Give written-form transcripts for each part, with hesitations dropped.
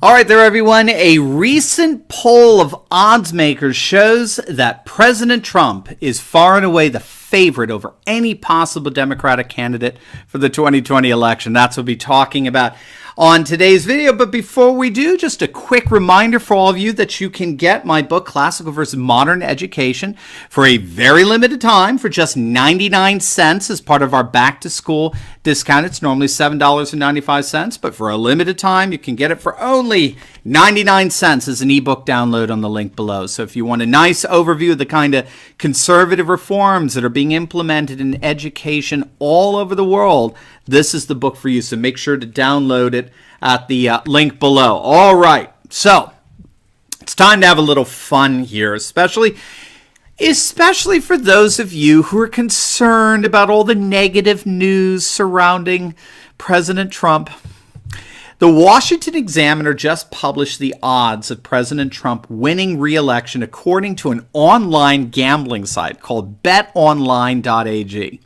All right there, everyone. A recent poll of odds makers shows that President Trump is far and away the favorite over any possible Democratic candidate for the 2020 election. That's what we'll be talking about on today's video. But before we do, just a quick reminder for all of you that you can get my book, Classical versus Modern Education, for a very limited time for just 99 cents as part of our back-to-school discount. It's normally $7.95, but for a limited time, you can get it for only 99 cents as an ebook download on the link below. So if you want a nice overview of the kind of conservative reforms that are being implemented in education all over the world, this is the book for you. So make sure to download it at the link below. All right, so it's time to have a little fun here, especially for those of you who are concerned about all the negative news surrounding President Trump. The Washington Examiner just published the odds of President Trump winning re-election according to an online gambling site called betonline.ag.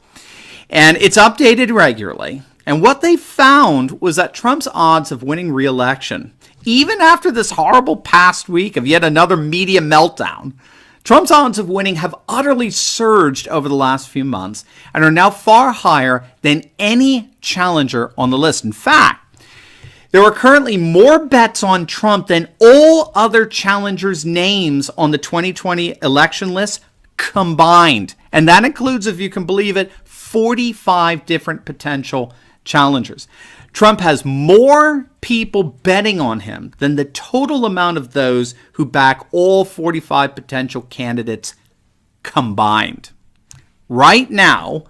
And it's updated regularly. And what they found was that Trump's odds of winning re-election, even after this horrible past week of yet another media meltdown, Trump's odds of winning have utterly surged over the last few months and are now far higher than any challenger on the list. In fact, there are currently more bets on Trump than all other challengers' names on the 2020 election list combined. And that includes, if you can believe it, 45 different potential challengers. Trump has more people betting on him than the total amount of those who back all 45 potential candidates combined. Right now,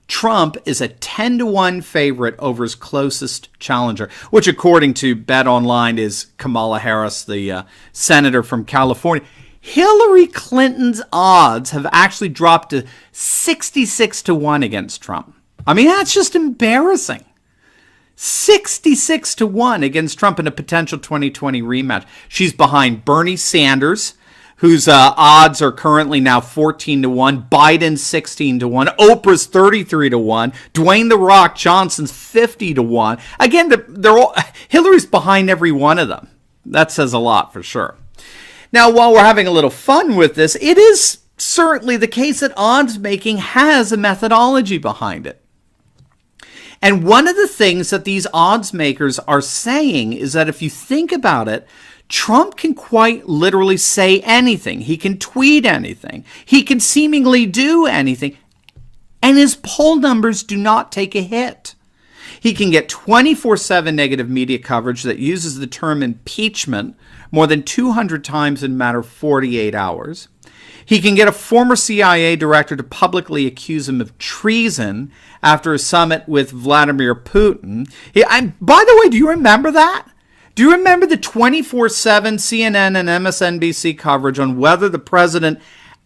Trump is a 10-1 favorite over his closest challenger, which according to BetOnline is Kamala Harris, the senator from California. Hillary Clinton's odds have actually dropped to 66-1 against Trump. I mean, that's just embarrassing. 66-1 against Trump in a potential 2020 rematch. She's behind Bernie Sanders, whose odds are currently now 14-1, Biden 16-1, Oprah's 33-1, Dwayne "The Rock" Johnson's 50-1. Again, Hillary's behind every one of them. That says a lot for sure. Now, while we're having a little fun with this, it is certainly the case that odds making has a methodology behind it. And one of the things that these odds makers are saying is that if you think about it, Trump can quite literally say anything. He can tweet anything. He can seemingly do anything. And his poll numbers do not take a hit. He can get 24/7 negative media coverage that uses the term impeachment more than 200 times in a matter of 48 hours. He can get a former CIA director to publicly accuse him of treason after a summit with Vladimir Putin. By the way, do you remember that? Do you remember the 24/7 CNN and MSNBC coverage on whether the president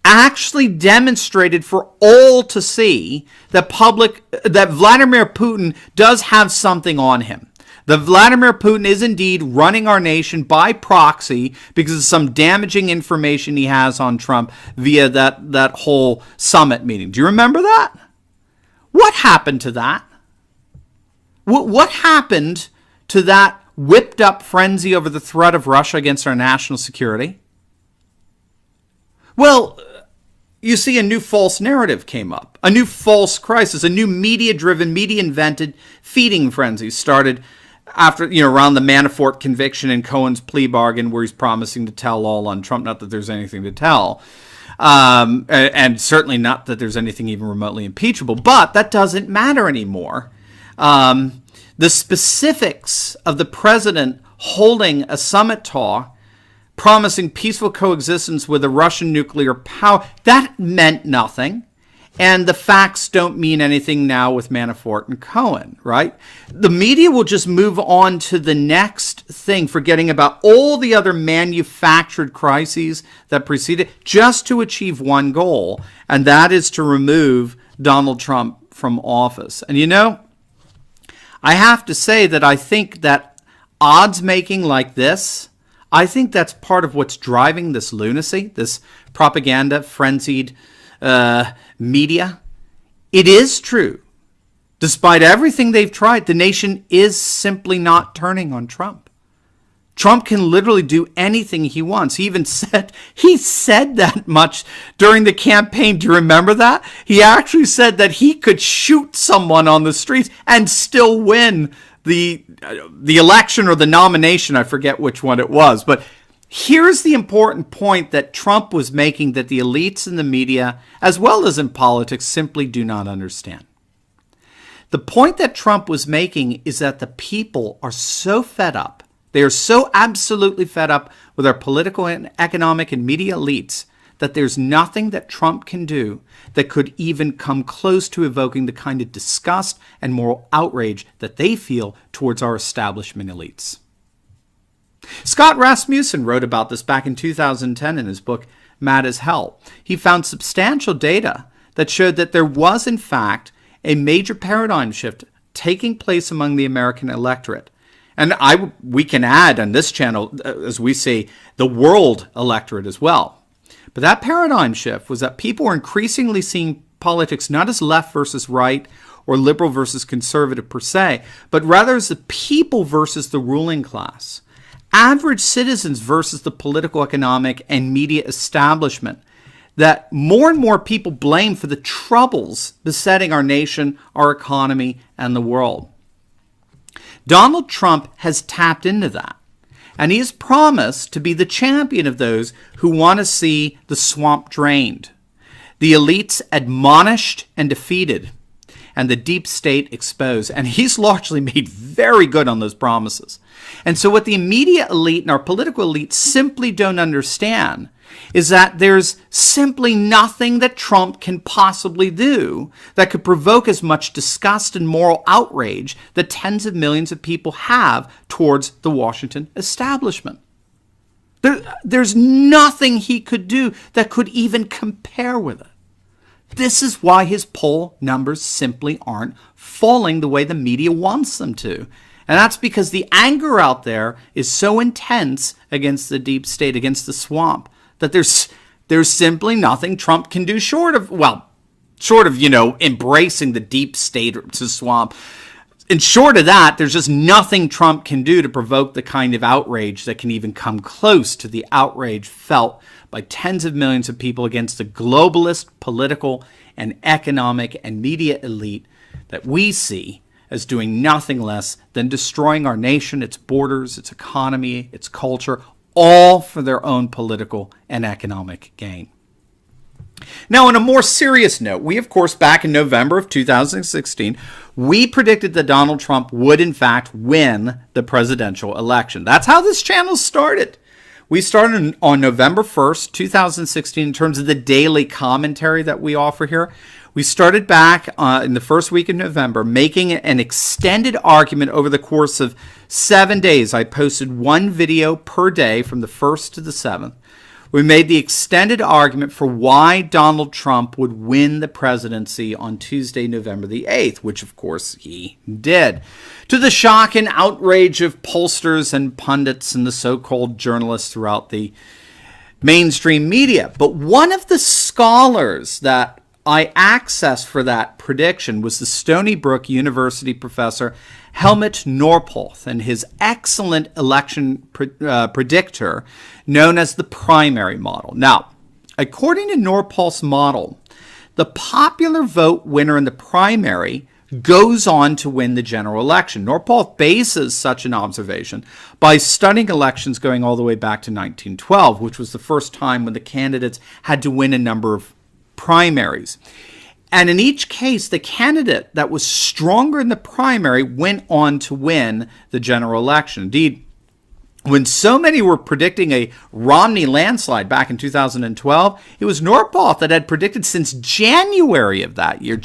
actually demonstrated for all to see that Vladimir Putin does have something on him? That Vladimir Putin is indeed running our nation by proxy because of some damaging information he has on Trump via that whole summit meeting. Do you remember that? What happened to that? What happened to that whipped up frenzy over the threat of Russia against our national security? Well, you see, a new false narrative came up, a new false crisis, a new media-driven, media-invented feeding frenzy started after, around the Manafort conviction and Cohen's plea bargain where he's promising to tell all on Trump. Not that there's anything to tell. And certainly not that there's anything even remotely impeachable. But that doesn't matter anymore. The specifics of the president holding a summit talk promising peaceful coexistence with a Russian nuclear power, that meant nothing. And the facts don't mean anything now with Manafort and Cohen, right? The media will just move on to the next thing, forgetting about all the other manufactured crises that preceded, just to achieve one goal, and that is to remove Donald Trump from office. And I have to say that I think that odds making like this, I think that's part of what's driving this lunacy, this propaganda, frenzied media. It is true. Despite everything they've tried, the nation is simply not turning on Trump. Trump can literally do anything he wants. He said that much during the campaign. Do you remember that? He actually said that he could shoot someone on the streets and still win the election or the nomination. I forget which one it was. But here's the important point that Trump was making that the elites in the media, as well as in politics, simply do not understand. The point that Trump was making is that the people are so fed up. They are so absolutely fed up with our political and economic and media elites that there's nothing that Trump can do that could even come close to evoking the kind of disgust and moral outrage that they feel towards our establishment elites. Scott Rasmussen wrote about this back in 2010 in his book, Mad as Hell. He found substantial data that showed that there was, in fact, a major paradigm shift taking place among the American electorate. And we can add on this channel, as we say, the world electorate as well. But that paradigm shift was that people were increasingly seeing politics not as left versus right or liberal versus conservative per se, but rather as the people versus the ruling class. Average citizens versus the political, economic, and media establishment. That more and more people blame for the troubles besetting our nation, our economy, and the world. Donald Trump has tapped into that, and he has promised to be the champion of those who want to see the swamp drained, the elites admonished and defeated, and the deep state exposed. And he's largely made very good on those promises. And so what the immediate elite and our political elite simply don't understand is that there's simply nothing that Trump can possibly do that could provoke as much disgust and moral outrage that tens of millions of people have towards the Washington establishment. There's nothing he could do that could even compare with it. This is why his poll numbers simply aren't falling the way the media wants them to. And that's because the anger out there is so intense against the deep state, against the swamp, that there's simply nothing Trump can do short of embracing the deep state to swamp. And short of that, there's just nothing Trump can do to provoke the kind of outrage that can even come close to the outrage felt by tens of millions of people against the globalist, political, and economic and media elite that we see as doing nothing less than destroying our nation, its borders, its economy, its culture, all for their own political and economic gain. Now, on a more serious note, we, of course, back in November of 2016, we predicted that Donald Trump would, in fact, win the presidential election. That's how this channel started. We started on November 1st, 2016, in terms of the daily commentary that we offer here. We started back in the first week of November, making an extended argument over the course of 7 days. I posted one video per day from the 1st to the 7th. We made the extended argument for why Donald Trump would win the presidency on Tuesday, November the 8th, which of course he did. To the shock and outrage of pollsters and pundits and the so-called journalists throughout the mainstream media. But one of the scholars that I accessed for that prediction was the Stony Brook University professor Helmut Norpoth and his excellent election predictor known as the primary model. Now, according to Norpoth's model, the popular vote winner in the primary goes on to win the general election. Norpoth bases such an observation by studying elections going all the way back to 1912, which was the first time when the candidates had to win a number of primaries. And in each case, the candidate that was stronger in the primary went on to win the general election. Indeed, when so many were predicting a Romney landslide back in 2012, it was Norpoth that had predicted since January of that year,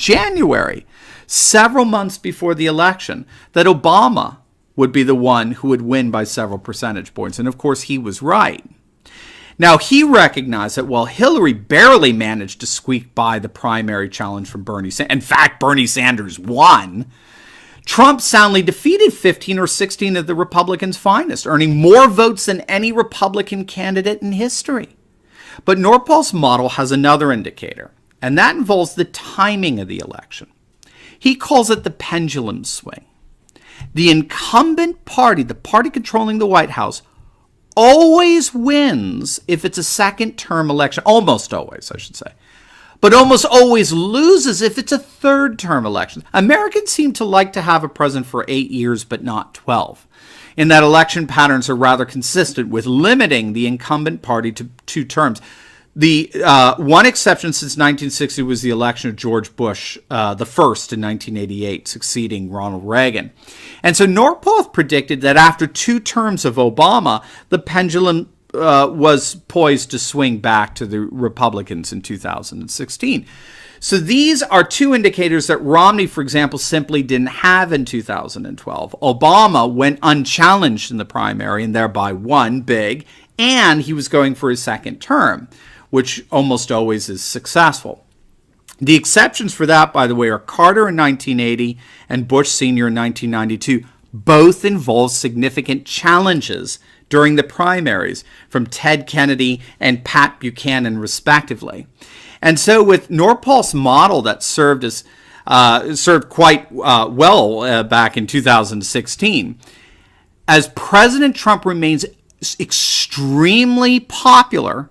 several months before the election, that Obama would be the one who would win by several percentage points. And of course, he was right. Now, he recognized that while Hillary barely managed to squeak by the primary challenge from Bernie Sanders, in fact, Bernie Sanders won, Trump soundly defeated 15 or 16 of the Republicans' finest, earning more votes than any Republican candidate in history. But Norpoth's model has another indicator, and that involves the timing of the election. He calls it the pendulum swing. The incumbent party, the party controlling the White House, always wins if it's a second-term election. Almost always, I should say. But almost always loses if it's a third-term election. Americans seem to like to have a president for 8 years, but not 12. In that election patterns are rather consistent with limiting the incumbent party to 2 terms. The one exception since 1960 was the election of George Bush, the first in 1988, succeeding Ronald Reagan. And so Norpoth predicted that after 2 terms of Obama, the pendulum was poised to swing back to the Republicans in 2016. So these are 2 indicators that Romney, for example, simply didn't have in 2012. Obama went unchallenged in the primary and thereby won big, and he was going for his second term, which almost always is successful. The exceptions for that, by the way, are Carter in 1980 and Bush Sr. in 1992. Both involved significant challenges during the primaries from Ted Kennedy and Pat Buchanan, respectively. And so with Norpoth's model that served quite well back in 2016, as President Trump remains extremely popular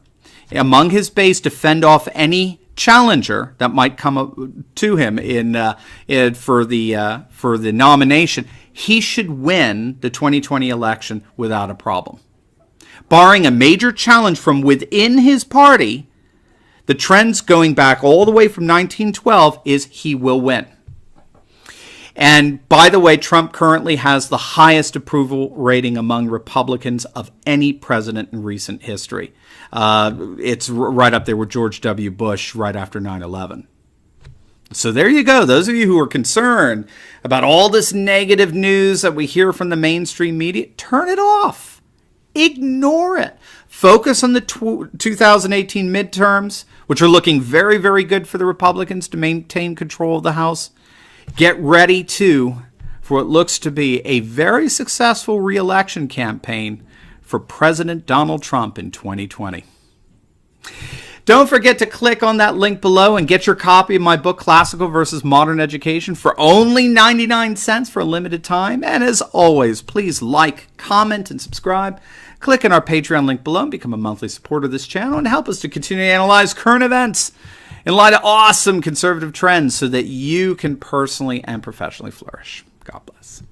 among his base to fend off any challenger that might come up to him for the nomination, he should win the 2020 election without a problem. Barring a major challenge from within his party, the trends going back all the way from 1912 is he will win. And by the way, Trump currently has the highest approval rating among Republicans of any president in recent history. It's right up there with George W. Bush right after 9/11. So there you go. Those of you who are concerned about all this negative news that we hear from the mainstream media, turn it off. Ignore it. Focus on the 2018 midterms, which are looking very, very good for the Republicans to maintain control of the House. Get ready, too, for what looks to be a very successful re-election campaign for President Donald Trump in 2020. Don't forget to click on that link below and get your copy of my book, Classical versus Modern Education, for only 99 cents for a limited time. And as always, please like, comment, and subscribe. Click on our Patreon link below and become a monthly supporter of this channel and help us to continue to analyze current events in light of awesome conservative trends so that you can personally and professionally flourish. God bless.